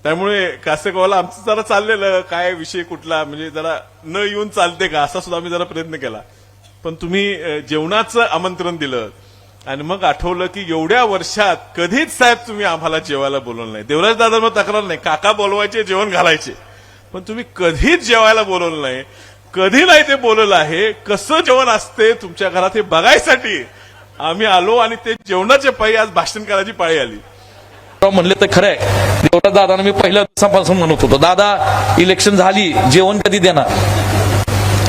त्यामुळे कासेगावला आमचं जरा चाललेलं काय विषय कुठला म्हणजे जरा न येऊन चालते का असा सुद्धा आम्ही जरा प्रयत्न केला. पण तुम्ही जेवणाचं आमंत्रण दिलं आणि मग आठवलं की एवढ्या वर्षात कधीच साहेब तुम्ही आम्हाला जेवायला बोलवलं नाही. देवराज दादा मग तक्रार नाही, काका बोलवायचे जेवण घालायचे, पण तुम्ही कधीच जेवायला बोलवलं नाही. कधी नाही ते बोलवलं आहे. कसं जेवण असते तुमच्या घरात हे बघायसाठी आम्ही आलो आणि ते जेवणाच्या पायी आज भाषण करायची पाळी आली. म्हणले तर खरंय, देवराज दादांना मी पहिल्या दिवसापासून म्हणत होतो, दादा इलेक्शन झाली जेवण कधी देणार.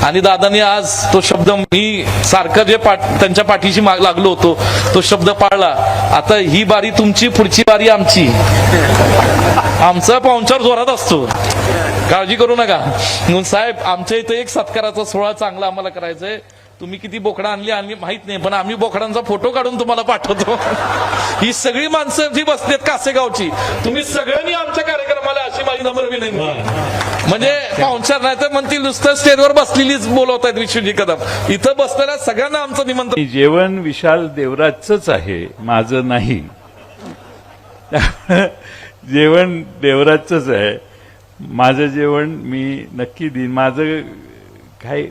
आणि दादांनी आज तो शब्द, मी सारखं जे त्यांच्या पाठीशी लागलो होतो तो शब्द पाळला. आता ही बारी तुमची, पुढची बारी आमची. आमचा पाहुणचार जोरात असतो, काळजी करू नका. म्हणून साहेब आमच्या इथं एक सत्काराचा सोहळा चांगला आम्हाला करायचा आहे. तुम्ही किती बोकडा आणली माहित नाही, पण आम्ही बोकडांचा फोटो काढून तुम्हाला पाठवतो. ही सगळी माणसं जी बसलेत कासेगावची, तुम्ही सगळ्यांनी आमच्या कार्यक्रमाला अशी माझी नम्र विनंती. म्हणजे पाहुणचार नाही तर म्हणतील नुसतं स्टेजवर बसलेलीच बोलवतायत विश्वजी कदम. इथं बसलेल्या सगळ्यांना आमचं निमंत्रण. जेवण विशाल देवराजच आहे, माझं नाही. जेवण देवराजच आहे. माझं जेवण मी नक्की देईन. माझं काही